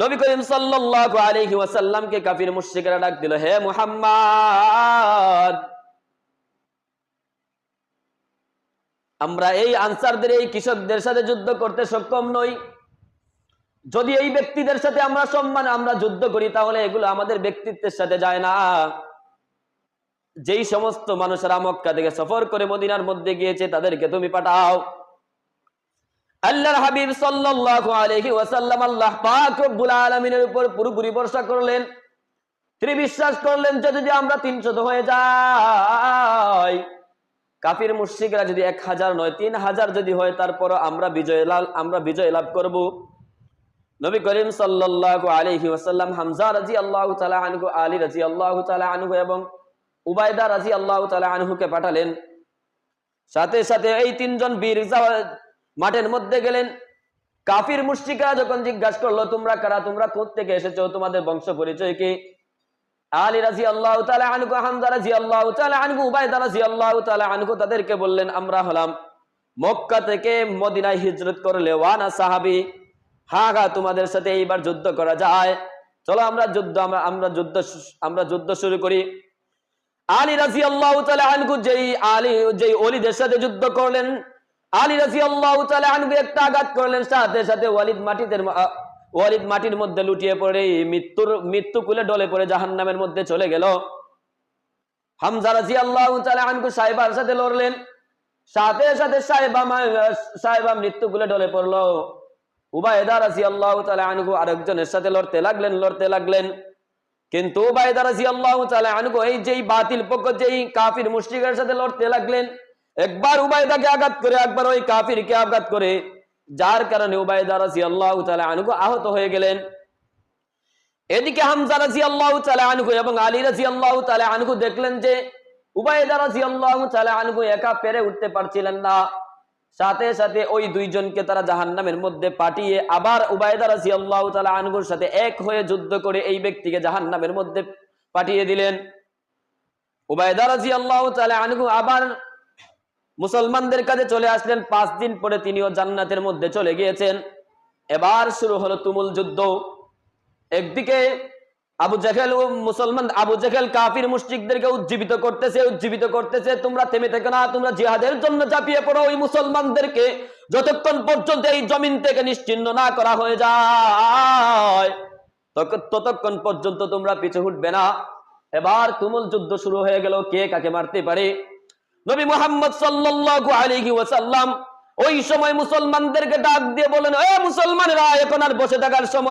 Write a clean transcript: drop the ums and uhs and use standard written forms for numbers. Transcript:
নবী করিম সাল্লাল্লাহু আলাইহি ওয়াসাল্লামকে কাফির মুশরিকরা ডাক দিল, হে মুহাম্মদ, আমরা এই আনসারদের এই কৃষকদের সাথে যুদ্ধ করতে সক্ষম নই। যদি এই ব্যক্তিদের সাথে আমরা যুদ্ধ করি তাহলে এগুলো আমাদের ব্যক্তিত্বের সাথে যায় না। যেই সমস্ত মানুষেরা মক্কা থেকে সফর করে মদিনার মধ্যে গিয়েছে তাদেরকে তুমি পাঠাও। আল্লাহর হাবিব সাল্লাল্লাহু আলাইহি ওয়াসাল্লাম আল্লাহ পাক রব্বুল আলামিনের উপর পুরোপুরি ভরসা করলেন। তিনি বিশ্বাস করলেন যে যদি আমরা 300 হয়ে যাই, কাফির মুশরিকরা যদি 1000 নয় 3000 যদি হয়, তারপর আমরা বিজয় লাভ করব। নবী করিম সাল্লাল্লাহু আলাইহি ওয়াসাল্লাম হামজা রাদিয়াল্লাহু তাআলা আনহু, আলী রাদিয়াল্লাহু তাআলা আনহু এবং উবাইদা রাদিয়াল্লাহু তাআলা আনহুকে পাঠালেন। সাথে সাথে এই 3 জন বীর মাঠের মধ্যে গেলেন। কাফির মুশরিকরা যখন জিজ্ঞাসা করলো, তোমরা কারা, তোমরা কোথা থেকে এসেছো, তোমাদের বংশ পরিচয় কি? আলী রাদিয়াল্লাহু তাআলা আনহু, হামজা রাদিয়াল্লাহু তাআলা আনহু, উবাইদা রাদিয়াল্লাহু তাআলা আনহু তাদেরকে বললেন, আমরা হলাম মক্কা থেকে মদিনায় হিজরত করলে ওয়ানা সাহাবী। হ্যাঁ, তোমাদের সাথে এইবার যুদ্ধ করা যায়, চলো আমরা যুদ্ধ শুরু করি। আলী রাদিয়াল্লাহু তাআলা আনহু যেই ওলীদের সাথে যুদ্ধ করলেন, আলী রাদিয়াল্লাহু তাআলা আনহু একটা আঘাত করলেন, সাথে সাথে ওয়ালিদ মাটির মধ্যে লুটিয়ে পড়ে মৃত্যু কুলে ডলে পড়ে জাহান্নামের মধ্যে চলে গেল। হামজা রাদিয়াল্লাহু তাআলা আনহু সাহেবার সাথে লড়লেন, সাথে সাথে সাহেবা মৃত্যু কুলে ডলে পড়লো। উবাইদা রাদিয়াল্লাহু তাআলা আনহু আরেকজনের সাথে লড়তে লাগলেন। কিন্তু উবাইদা রাদিয়াল্লাহু তাআলা আনহু এই যেই বাতিল পক্ষ, যেই কাফির মুশরিকের সাথে লড়তে লাগলেন, একবার উবাইদাকে আঘাত করে, একবার ওই কাফিরকে আঘাত করে, যার কারণে উবাইদা রাদিয়াল্লাহু তাআলা আনহু আহত হয়ে গেলেন। এদিকে হামজা রাদিয়াল্লাহু তাআলা আনহু এবং আলী রাদিয়াল্লাহু তাআলা আনহু দেখলেন যে উবাইদা রাদিয়াল্লাহু তাআলা আনহু একা পেরে উঠতে পারছিলেন না। সাথে সাথে ওই দুইজনকে তারা জাহান্নামের মধ্যে পাঠিয়ে আবার উবাইদা রাদিয়াল্লাহু তাআলা আনহুর সাথে এক হয়ে যুদ্ধ করে এই ব্যক্তিকে জাহান্নামের মধ্যে পাঠিয়ে দিলেন। উবাইদা রাদিয়াল্লাহু তাআলা আনহু আবার মুসলমানদের কাছে চলে আসলেন। 5 দিন পরে তিনিও জান্নাতের মধ্যে চলে গিয়েছেন। এবার শুরু হলো তুমুল যুদ্ধ। একদিকে আবু জাহেল কাফির মুশরিকদেরকে উজ্জীবিত করতেছে, তোমরা থেমে থেকো না, তোমরা জিহাদের জন্য ঝাঁপিয়ে পড়ো। ওই মুসলমানদেরকে যতক্ষণ পর্যন্ত এই জমিন থেকে নিশ্চিহ্ন না করা হয়ে যায় ততক্ষণ পর্যন্ত তোমরা পিছু হটবে না। এবার তুমুল যুদ্ধ শুরু হয়ে গেল, কে কাকে মারতে পারে। নবী মুহাম্মদ সাল্লাল্লাহু আলাইহি ওয়াসাল্লাম ওই সময় মুসলমানদেরকে ডাক দিয়ে বলেন, এ মুসলমানেরা, এখন আর বসে থাকার সময়